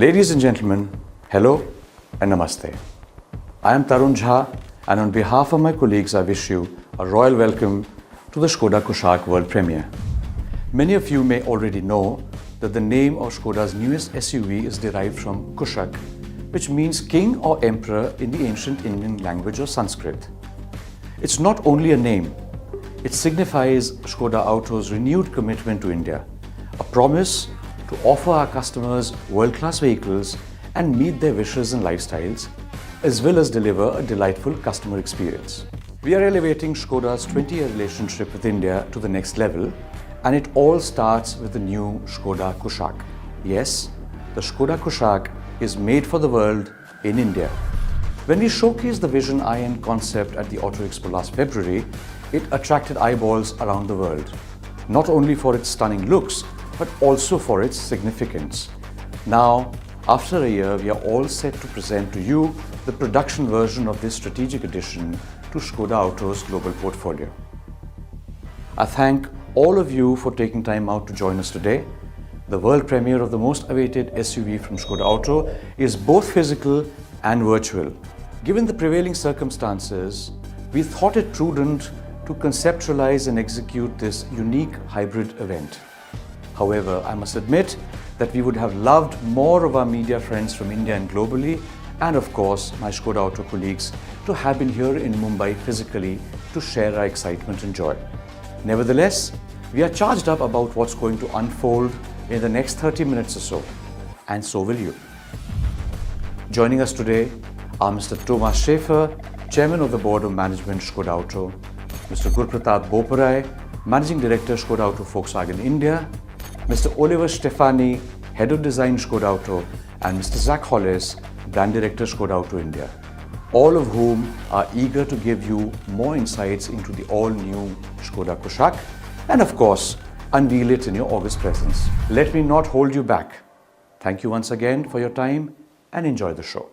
Ladies and gentlemen, hello and namaste. I am Tarun Jha, and on behalf of my colleagues I wish you a royal welcome to the ŠKODA KUSHAQ world premiere. Many of you may already know that the name of Škoda's newest SUV is derived from KUSHAQ, which means king or emperor in the ancient Indian language of Sanskrit. It's not only a name, it signifies Škoda Auto's renewed commitment to India, a promise to offer our customers world-class vehicles and meet their wishes and lifestyles, as well as deliver a delightful customer experience. We are elevating Škoda's 20-year relationship with India to the next level, and it all starts with the new ŠKODA KUSHAQ. Yes, the ŠKODA KUSHAQ is made for the world in India. When we showcased the Vision IN concept at the Auto Expo last February, it attracted eyeballs around the world, not only for its stunning looks, but also for its significance. Now, after a year, we are all set to present to you the production version of this strategic addition to Škoda Auto's global portfolio. I thank all of you for taking time out to join us today. The world premiere of the most awaited SUV from Škoda Auto is both physical and virtual. Given the prevailing circumstances, we thought it prudent to conceptualize and execute this unique hybrid event. However, I must admit that we would have loved more of our media friends from India and globally, and of course my Škoda Auto colleagues, to have been here in Mumbai physically to share our excitement and joy. Nevertheless, we are charged up about what's going to unfold in the next 30 minutes or so, and so will you. Joining us today are Mr. Thomas Schäfer, Chairman of the Board of Management Škoda Auto, Mr. Gurpratap Boparai, Managing Director Škoda Auto Volkswagen India, Mr. Oliver Stefani, Head of Design Škoda Auto, and Mr. Zach Hollis, Brand Director Škoda Auto India, all of whom are eager to give you more insights into the all-new ŠKODA KUSHAQ and, of course, unveil it in your August presence. Let me not hold you back. Thank you once again for your time and enjoy the show.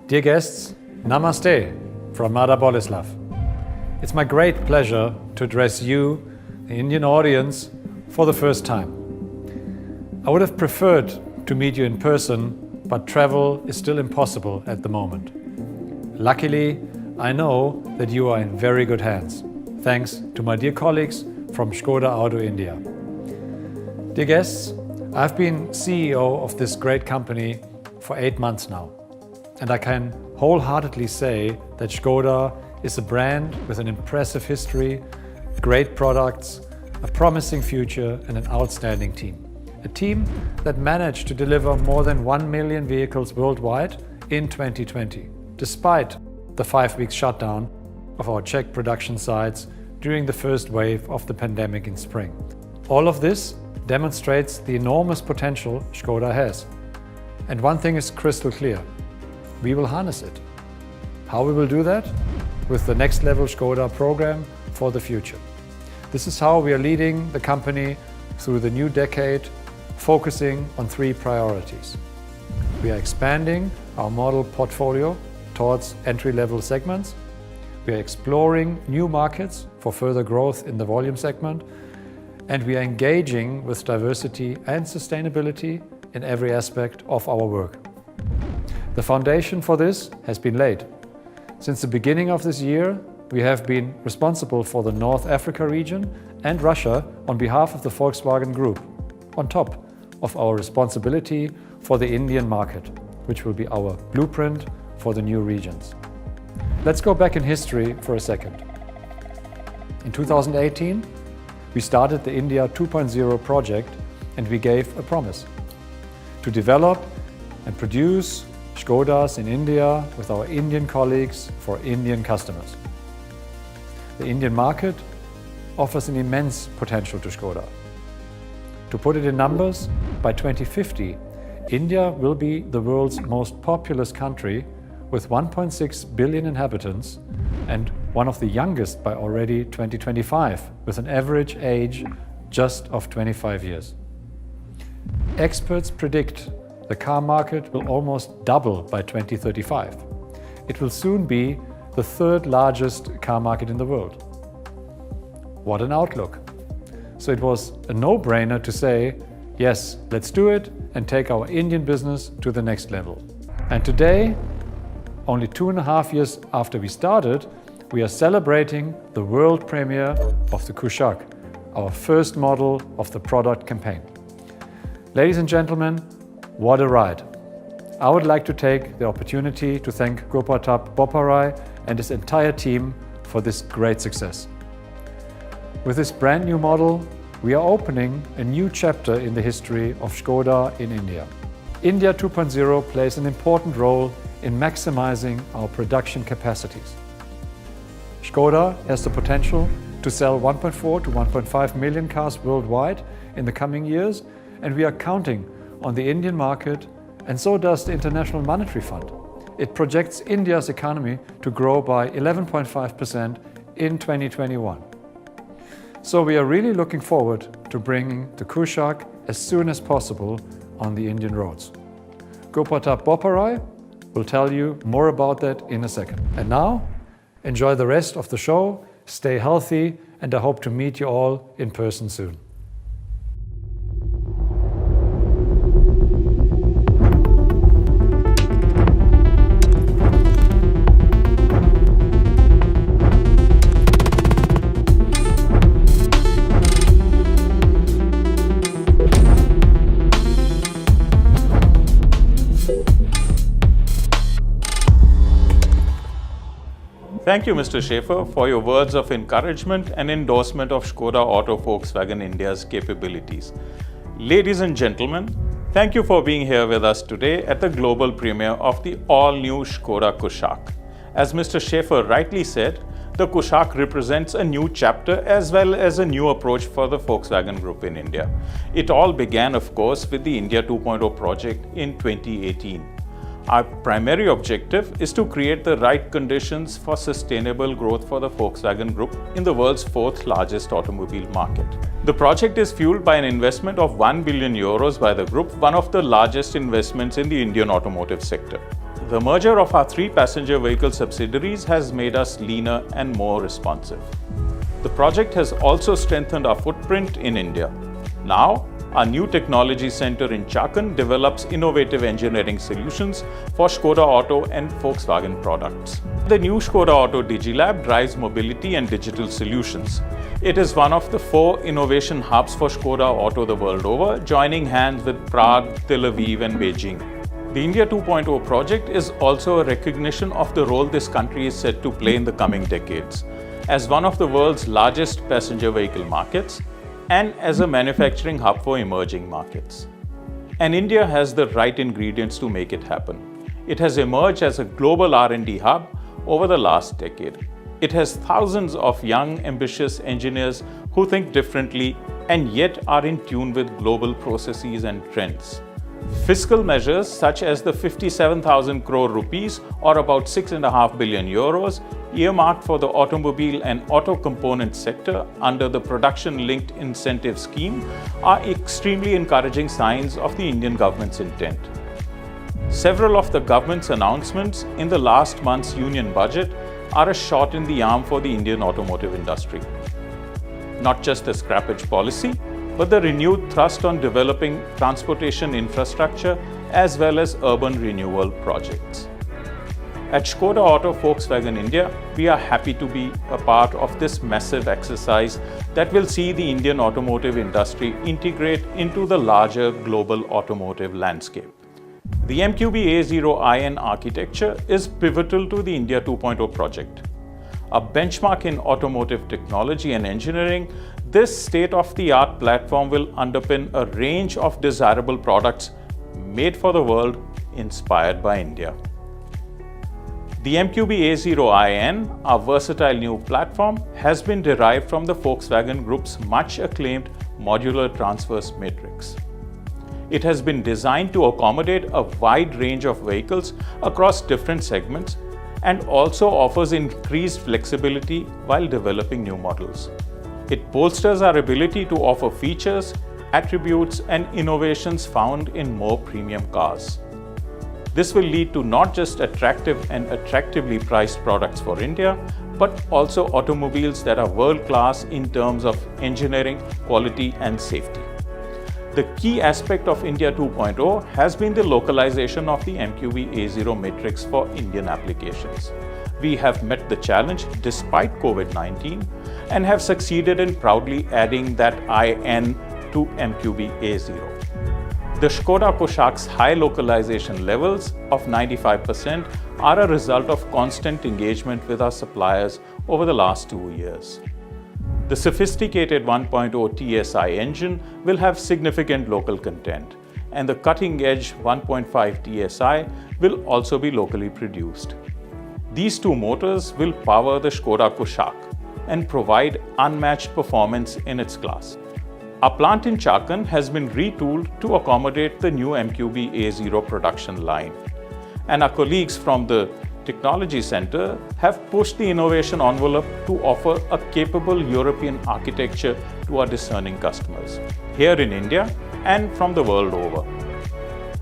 Dear guests, Namaste from Mother Boleslav. It's my great pleasure to address you, the Indian audience, for the first time. I would have preferred to meet you in person, but travel is still impossible at the moment. Luckily, I know that you are in very good hands, thanks to my dear colleagues from Škoda Auto India. Dear guests, I've been CEO of this great company for 8 months now. And I can wholeheartedly say that Škoda is a brand with an impressive history, great products, a promising future and an outstanding team. A team that managed to deliver more than 1 million vehicles worldwide in 2020, despite the 5-week shutdown of our Czech production sites during the first wave of the pandemic in spring. All of this demonstrates the enormous potential Škoda has. And one thing is crystal clear: we will harness it. How we will do that? With the Next Level Škoda program for the future. This is how we are leading the company through the new decade, focusing on 3 priorities. We are expanding our model portfolio towards entry-level segments. We are exploring new markets for further growth in the volume segment. And we are engaging with diversity and sustainability in every aspect of our work. The foundation for this has been laid. Since the beginning of this year, we have been responsible for the North Africa region and Russia on behalf of the Volkswagen Group, on top of our responsibility for the Indian market, which will be our blueprint for the new regions. Let's go back in history for a second. In 2018, we started the India 2.0 project, and we gave a promise to develop and produce Škodas in India with our Indian colleagues for Indian customers. The Indian market offers an immense potential to Škoda. To put it in numbers, by 2050, India will be the world's most populous country with 1.6 billion inhabitants and one of the youngest by already 2025, with an average age just of 25 years. Experts predict the car market will almost double by 2035. It will soon be the 3rd largest car market in the world. What an outlook! So it was a no-brainer to say, yes, let's do it and take our Indian business to the next level. And today, only 2.5 years after we started, we are celebrating the world premiere of the KUSHAQ, our first model of the product campaign. Ladies and gentlemen, what a ride! I would like to take the opportunity to thank Gopatap Boparai and his entire team for this great success. With this brand new model, we are opening a new chapter in the history of Škoda in India. India 2.0 plays an important role in maximizing our production capacities. Škoda has the potential to sell 1.4 to 1.5 million cars worldwide in the coming years, and we are counting on the Indian market, and so does the International Monetary Fund. It projects India's economy to grow by 11.5% in 2021. So we are really looking forward to bringing the KUSHAQ as soon as possible on the Indian roads. Gopatap Boparai will tell you more about that in a second. And now, enjoy the rest of the show, stay healthy, and I hope to meet you all in person soon. Thank you, Mr. Schaefer, for your words of encouragement and endorsement of Škoda Auto Volkswagen India's capabilities. Ladies and gentlemen, thank you for being here with us today at the global premiere of the all-new Škoda KUSHAQ. As Mr. Schaefer rightly said, the KUSHAQ represents a new chapter as well as a new approach for the Volkswagen Group in India. It all began, of course, with the India 2.0 project in 2018. Our primary objective is to create the right conditions for sustainable growth for the Volkswagen Group in the world's 4th largest automobile market. The project is fueled by an investment of 1 billion euros by the group, one of the largest investments in the Indian automotive sector. The merger of our 3 passenger vehicle subsidiaries has made us leaner and more responsive. The project has also strengthened our footprint in India. Now, our new technology center in Chakan develops innovative engineering solutions for Škoda Auto and Volkswagen products. The new Škoda Auto DigiLab drives mobility and digital solutions. It is one of the 4 innovation hubs for Škoda Auto the world over, joining hands with Prague, Tel Aviv and Beijing. The India 2.0 project is also a recognition of the role this country is set to play in the coming decades. As one of the world's largest passenger vehicle markets, and as a manufacturing hub for emerging markets. And India has the right ingredients to make it happen. It has emerged as a global R&D hub over the last decade. It has thousands of young, ambitious engineers who think differently and yet are in tune with global processes and trends. Fiscal measures such as the 57,000 crore rupees or about 6.5 billion euros earmarked for the automobile and auto component sector under the production-linked incentive scheme are extremely encouraging signs of the Indian government's intent. Several of the government's announcements in the last month's union budget are a shot in the arm for the Indian automotive industry. Not just the scrappage policy, but the renewed thrust on developing transportation infrastructure as well as urban renewal projects. At ŠKODA AUTO Volkswagen India, we are happy to be a part of this massive exercise that will see the Indian automotive industry integrate into the larger global automotive landscape. The MQB A0iN architecture is pivotal to the India 2.0 project. A benchmark in automotive technology and engineering, this state-of-the-art platform will underpin a range of desirable products made for the world, inspired by India. The MQB A0iN, our versatile new platform, has been derived from the Volkswagen Group's much-acclaimed modular transverse matrix. It has been designed to accommodate a wide range of vehicles across different segments and also offers increased flexibility while developing new models. It bolsters our ability to offer features, attributes, and innovations found in more premium cars. This will lead to not just attractive and attractively priced products for India, but also automobiles that are world-class in terms of engineering, quality, and safety. The key aspect of India 2.0 has been the localization of the MQB A0 matrix for Indian applications. We have met the challenge despite COVID-19 and have succeeded in proudly adding that IN to MQB A0. The ŠKODA KUSHAQ's high localization levels of 95% are a result of constant engagement with our suppliers over the last 2 years. The sophisticated 1.0 TSI engine will have significant local content, and the cutting-edge 1.5 TSI will also be locally produced. These two motors will power the ŠKODA KUSHAQ and provide unmatched performance in its class. Our plant in Chakan has been retooled to accommodate the new MQB A0 production line, and our colleagues from the Technology Center have pushed the innovation envelope to offer a capable European architecture to our discerning customers, here in India and from the world over.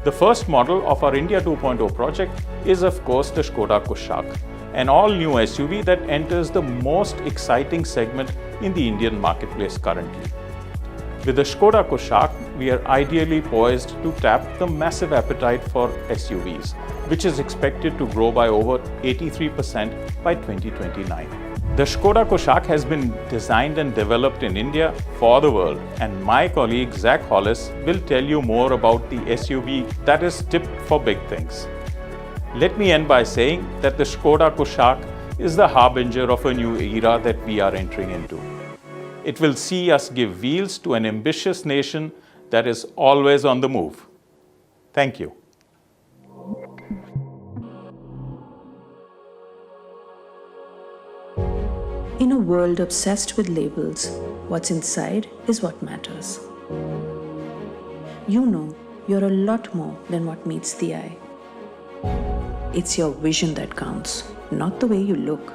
The first model of our India 2.0 project is of course the ŠKODA KUSHAQ, an all-new SUV that enters the most exciting segment in the Indian marketplace currently. With the ŠKODA KUSHAQ, we are ideally poised to tap the massive appetite for SUVs, which is expected to grow by over 83% by 2029. The ŠKODA KUSHAQ has been designed and developed in India for the world, and my colleague Zach Hollis will tell you more about the SUV that is tipped for big things. Let me end by saying that the ŠKODA KUSHAQ is the harbinger of a new era that we are entering into. It will see us give wheels to an ambitious nation that is always on the move. Thank you. In a world obsessed with labels, what's inside is what matters. You know you're a lot more than what meets the eye. It's your vision that counts, not the way you look.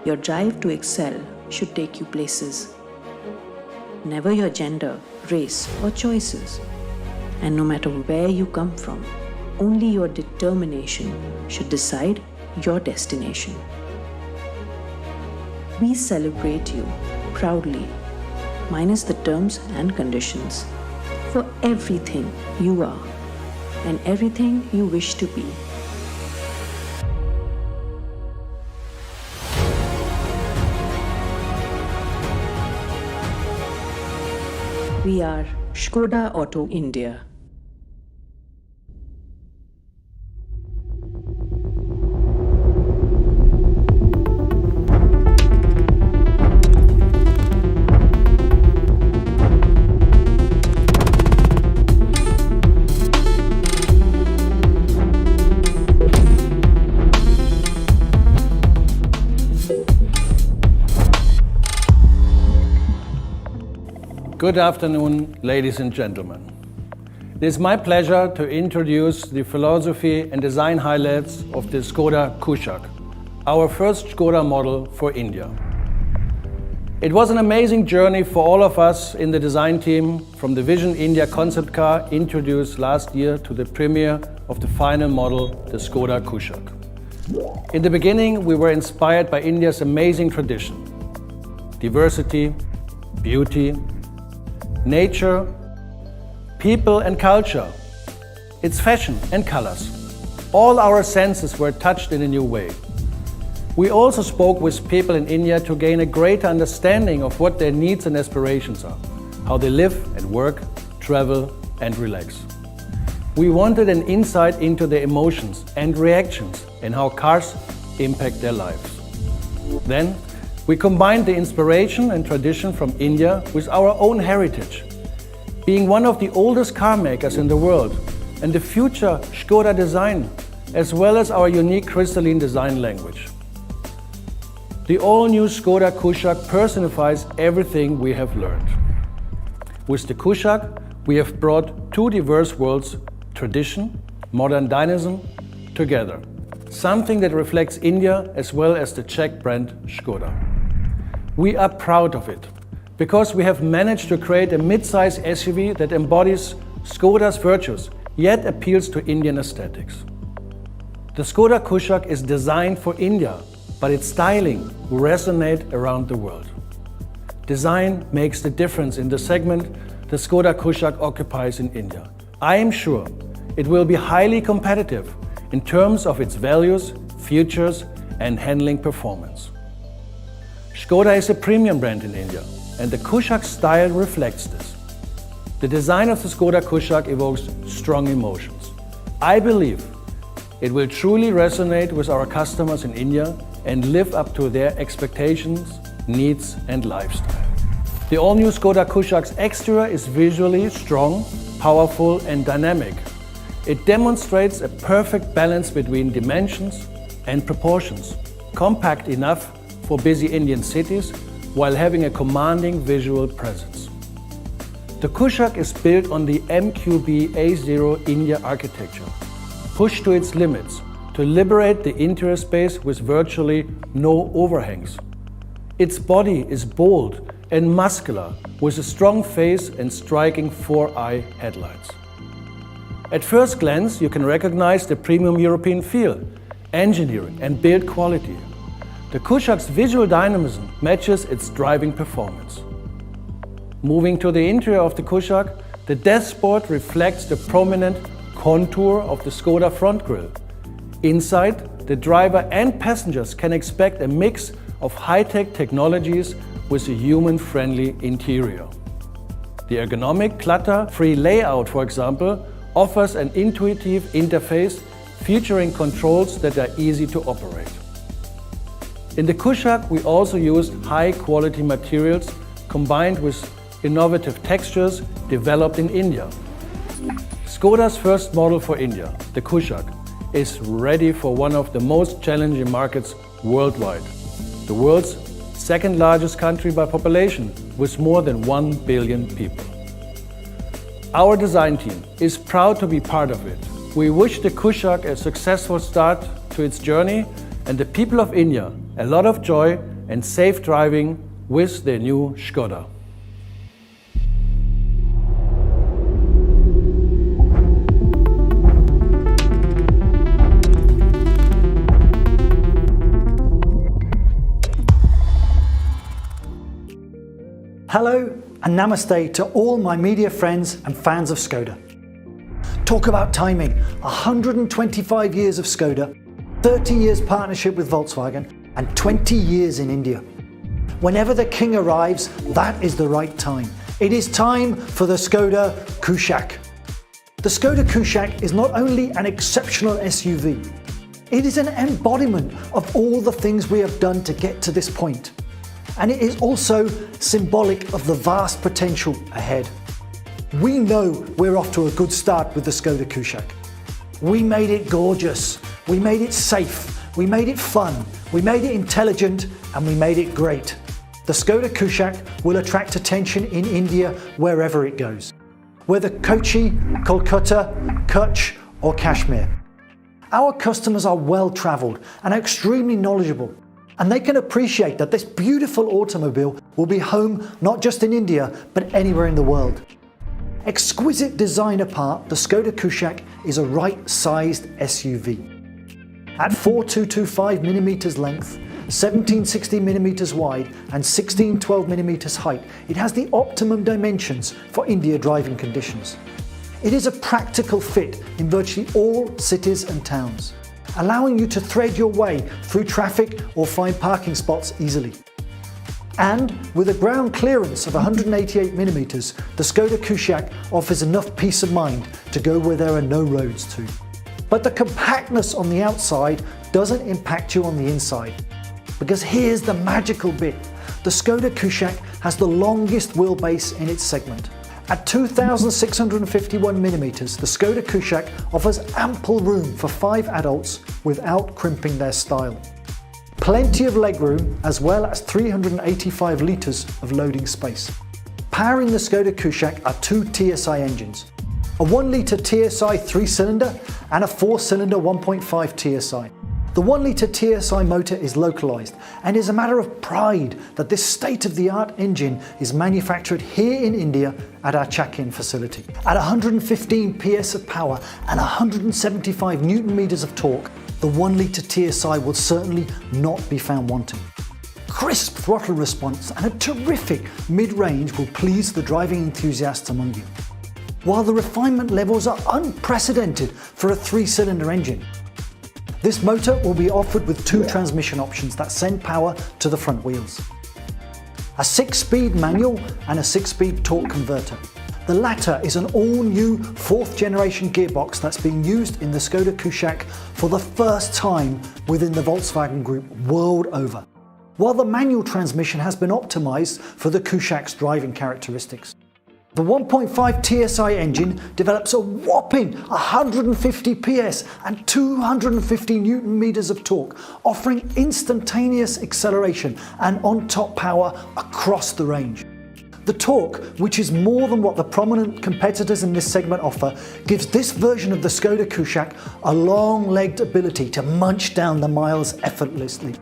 Your drive to excel should take you places. Never your gender, race, or choices. And no matter where you come from, only your determination should decide your destination. We celebrate you proudly, minus the terms and conditions, for everything you are and everything you wish to be. We are ŠKODA AUTO India. Good afternoon, ladies and gentlemen. It is my pleasure to introduce the philosophy and design highlights of the Škoda KUSHAQ, our first Škoda model for India. It was an amazing journey for all of us in the design team, from the Vision India concept car introduced last year to the premiere of the final model, the Škoda KUSHAQ. In the beginning, we were inspired by India's amazing tradition: diversity, beauty, nature, people and culture, its fashion and colors. All our senses were touched in a new way. We also spoke with people in India to gain a greater understanding of what their needs and aspirations are, how they live and work, travel and relax. We wanted an insight into their emotions and reactions and how cars impact their lives. Then, we combined the inspiration and tradition from India with our own heritage. Being one of the oldest car makers in the world and the future Škoda design, as well as our unique crystalline design language. The all-new Škoda KUSHAQ personifies everything we have learned. With the KUSHAQ, we have brought two diverse worlds, tradition, modern dynamism, together. Something that reflects India as well as the Czech brand Škoda. We are proud of it, because we have managed to create a mid-size SUV that embodies Škoda's virtues, yet appeals to Indian aesthetics. The Škoda KUSHAQ is designed for India, but its styling will resonate around the world. Design makes the difference in the segment the Škoda KUSHAQ occupies in India. I am sure it will be highly competitive in terms of its values, features, and handling performance. Škoda is a premium brand in India, and the KUSHAQ style reflects this. The design of the Škoda KUSHAQ evokes strong emotions. I believe it will truly resonate with our customers in India and live up to their expectations, needs, and lifestyle. The all-new Škoda KUSHAQ's exterior is visually strong, powerful, and dynamic. It demonstrates a perfect balance between dimensions and proportions, compact enough for busy Indian cities while having a commanding visual presence. The KUSHAQ is built on the MQB A0 India architecture, pushed to its limits to liberate the interior space with virtually no overhangs. Its body is bold and muscular, with a strong face and striking 4-eye headlights. At first glance, you can recognize the premium European feel, engineering and build quality. The KUSHAQ's visual dynamism matches its driving performance. Moving to the interior of the KUSHAQ, the dashboard reflects the prominent contour of the Škoda front grille. Inside, the driver and passengers can expect a mix of high-tech technologies with a human-friendly interior. The ergonomic, clutter-free layout, for example, offers an intuitive interface featuring controls that are easy to operate. In the KUSHAQ, we also used high-quality materials combined with innovative textures developed in India. Škoda's first model for India, the KUSHAQ, is ready for one of the most challenging markets worldwide, the world's second largest country by population, with more than 1 billion people. Our design team is proud to be part of it. We wish the KUSHAQ a successful start to its journey and the people of India a lot of joy and safe driving with their new Škoda. Hello and namaste to all my media friends and fans of Škoda. Talk about timing, 125 years of Škoda, 30 years partnership with Volkswagen and 20 years in India. Whenever the king arrives, that is the right time. It is time for the Škoda KUSHAQ. The Škoda KUSHAQ is not only an exceptional SUV, it is an embodiment of all the things we have done to get to this point. And it is also symbolic of the vast potential ahead. We know we're off to a good start with the Škoda KUSHAQ. We made it gorgeous, we made it safe, we made it fun, we made it intelligent, and we made it great. the Škoda KUSHAQ will attract attention in India wherever it goes, whether Kochi, Kolkata, Kutch or Kashmir. Our customers are well travelled and extremely knowledgeable, and they can appreciate that this beautiful automobile will be home not just in India but anywhere in the world. Exquisite design apart, the Škoda KUSHAQ is a right-sized SUV. At 4225mm length, 1760mm wide and 1612mm height, it has the optimum dimensions for India driving conditions. It is a practical fit in virtually all cities and towns, allowing you to thread your way through traffic or find parking spots easily. And with a ground clearance of 188mm, the Škoda KUSHAQ offers enough peace of mind to go where there are no roads to. But the compactness on the outside doesn't impact you on the inside. Because here's the magical bit. The Škoda KUSHAQ has the longest wheelbase in its segment. At 2,651mm, the Škoda KUSHAQ offers ample room for 5 adults without crimping their style. Plenty of legroom as well as 385 litres of loading space. Powering the Škoda KUSHAQ are 2 TSI engines, a 1 litre TSI 3-cylinder and a 4-cylinder 1.5 TSI. The 1 litre TSI motor is localised and is a matter of pride that this state-of-the-art engine is manufactured here in India at our Chakin facility. At 115 PS of power and 175 Newton meters of torque, the 1 litre TSI will certainly not be found wanting. Crisp throttle response and a terrific mid-range will please the driving enthusiasts among you. While the refinement levels are unprecedented for a 3-cylinder engine, this motor will be offered with 2 transmission options that send power to the front wheels. A 6-speed manual and a 6-speed torque converter. The latter is an all-new 4th generation gearbox that's being used in the Škoda KUSHAQ for the first time within the Volkswagen Group world over, while the manual transmission has been optimised for the KUSHAQ's driving characteristics. The 1.5 TSI engine develops a whopping 150 PS and 250 Newton meters of torque, offering instantaneous acceleration and on-top power across the range. The torque, which is more than what the prominent competitors in this segment offer, gives this version of the Škoda KUSHAQ a long-legged ability to munch down the miles effortlessly.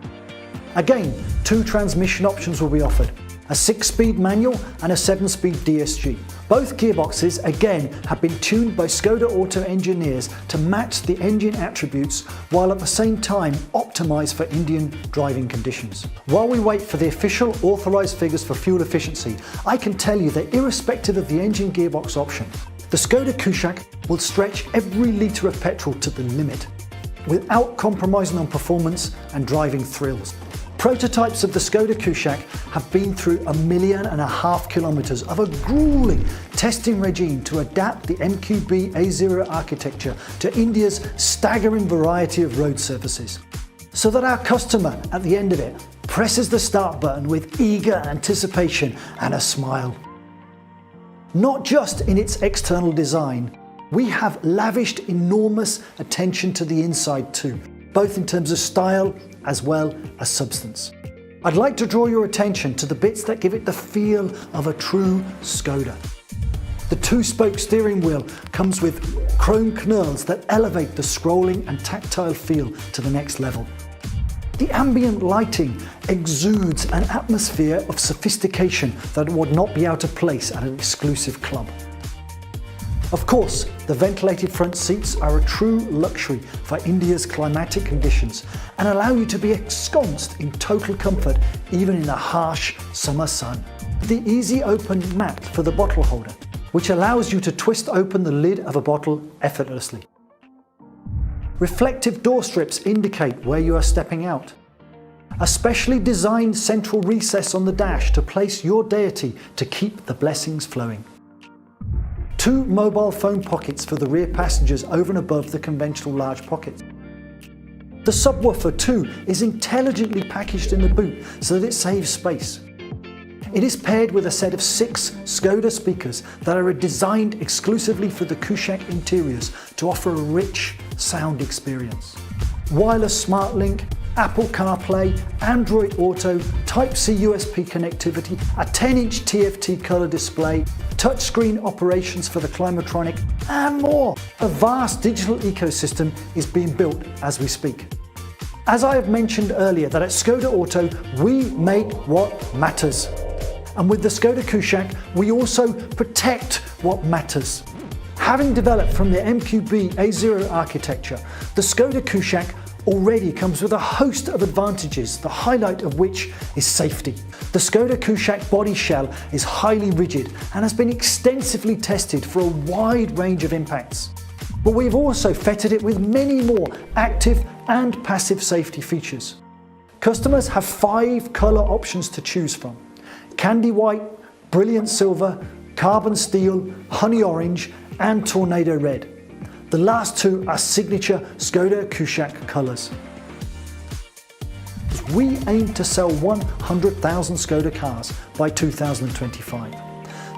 Again, 2 transmission options will be offered, a 6-speed manual and a 7-speed DSG. Both gearboxes again have been tuned by Škoda Auto engineers to match the engine attributes while at the same time optimised for Indian driving conditions. While we wait for the official authorised figures for fuel efficiency, I can tell you that irrespective of the engine gearbox option, the Škoda KUSHAQ will stretch every litre of petrol to the limit without compromising on performance and driving thrills. Prototypes of the Škoda KUSHAQ have been through 1.5 million kilometres of a gruelling testing regime to adapt the MQB A0 architecture to India's staggering variety of road surfaces, so that our customer at the end of it presses the start button with eager anticipation and a smile. Not just in its external design, we have lavished enormous attention to the inside too, both in terms of style as well as substance. I'd like to draw your attention to the bits that give it the feel of a true Škoda. The 2-spoke steering wheel comes with chrome knurls that elevate the scrolling and tactile feel to the next level. The ambient lighting exudes an atmosphere of sophistication that would not be out of place at an exclusive club. Of course, the ventilated front seats are a true luxury for India's climatic conditions and allow you to be ensconced in total comfort even in the harsh summer sun. The easy open mat for the bottle holder, which allows you to twist open the lid of a bottle effortlessly. Reflective door strips indicate where you are stepping out. A specially designed central recess on the dash to place your deity to keep the blessings flowing. 2 mobile phone pockets for the rear passengers over and above the conventional large pockets. The subwoofer too is intelligently packaged in the boot so that it saves space. It is paired with a set of 6 Škoda speakers that are designed exclusively for the KUSHAQ interiors to offer a rich sound experience. Wireless SmartLink Apple CarPlay, Android Auto, Type-C USB connectivity, a 10-inch TFT color display, touchscreen operations for the Climatronic, and more. A vast digital ecosystem is being built as we speak. As I have mentioned earlier, that at Škoda Auto, we make what matters. And with the Škoda KUSHAQ, we also protect what matters. Having developed from the MQB A0 architecture, the Škoda KUSHAQ already comes with a host of advantages, the highlight of which is safety. The Škoda KUSHAQ body shell is highly rigid and has been extensively tested for a wide range of impacts. But we've also fitted it with many more active and passive safety features. Customers have 5 colour options to choose from: candy white, brilliant silver, carbon steel, honey orange, and tornado red. The last 2 are signature Škoda KUSHAQ colours. We aim to sell 100,000 Škoda cars by 2025.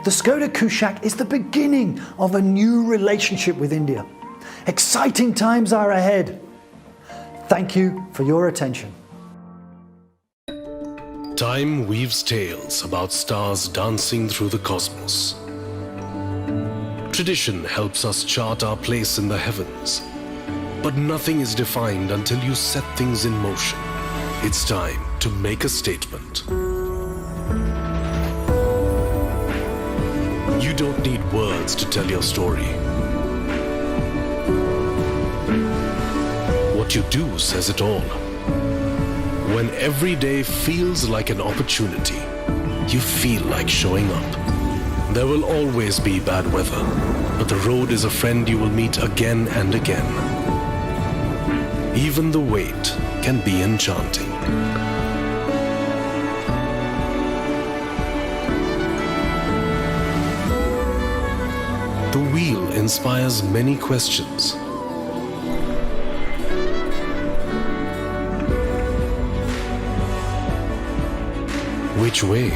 The Škoda KUSHAQ is the beginning of a new relationship with India. Exciting times are ahead. Thank you for your attention. Time weaves tales about stars dancing through the cosmos. Tradition helps us chart our place in the heavens. But nothing is defined until you set things in motion. It's time to make a statement. You don't need words to tell your story. What you do says it all. When every day feels like an opportunity, you feel like showing up. There will always be bad weather, but the road is a friend you will meet again and again. Even the wait can be enchanting. The wheel inspires many questions. Which way?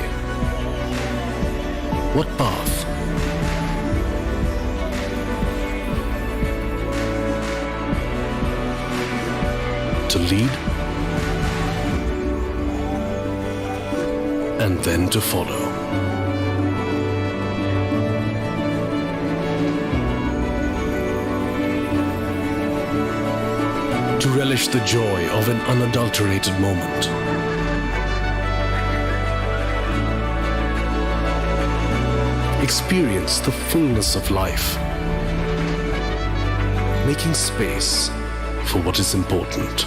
What path? To lead and then to follow. To relish the joy of an unadulterated moment. Experience the fullness of life, making space for what is important.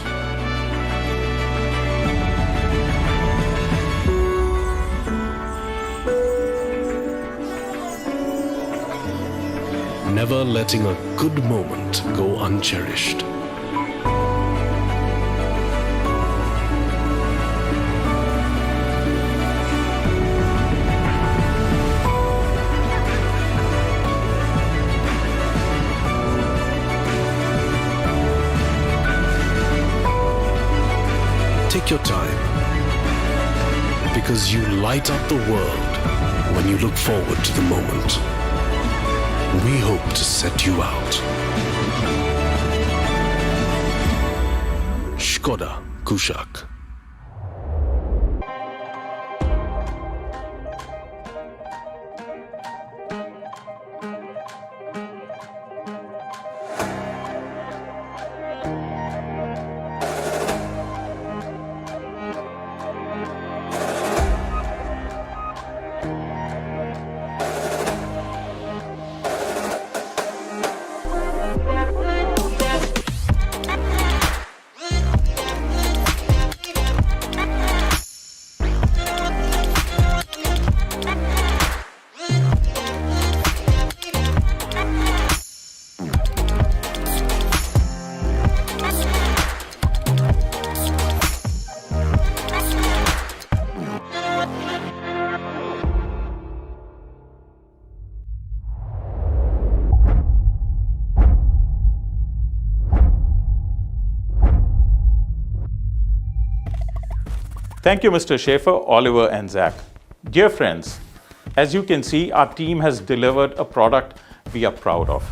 Never letting a good moment go uncherished. Take your time, because you light up the world when you look forward to the moment. We hope to set you out. Škoda KUSHAQ. Thank you, Mr. Schaefer, Oliver, and Zach. Dear friends, as you can see, our team has delivered a product we are proud of.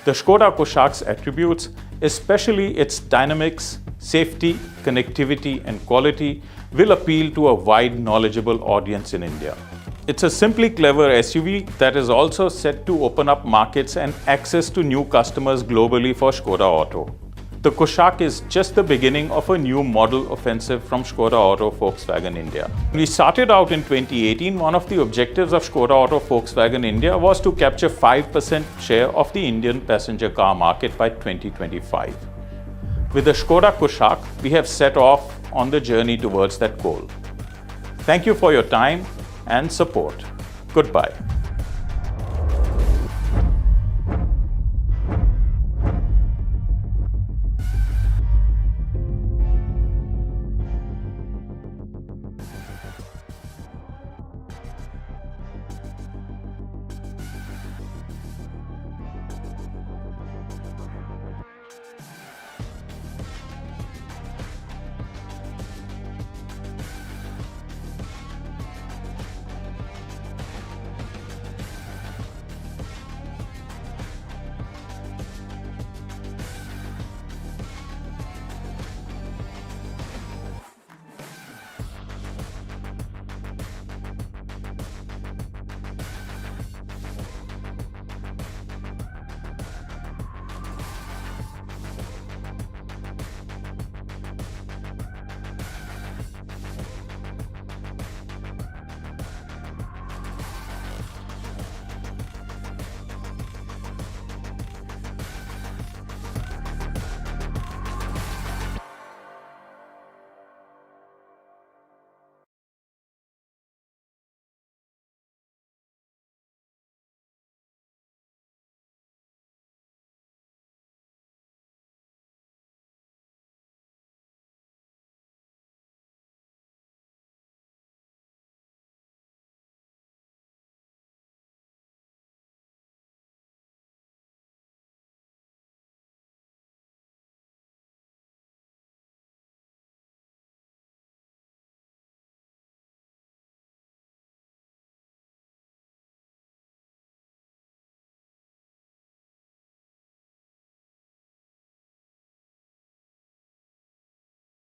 The Škoda KUSHAQ's attributes especially its dynamics, safety, connectivity, and quality, will appeal to a wide, knowledgeable audience in India. It's a simply clever SUV that is also set to open up markets and access to new customers globally for Škoda Auto. The Kushaq is just the beginning of a new model offensive from Škoda Auto Volkswagen India. When we started out in 2018, one of the objectives of Škoda Auto Volkswagen India was to capture 5% share of the Indian passenger car market by 2025. With the Škoda Kushaq, we have set off on the journey towards that goal. Thank you for your time and support. Goodbye.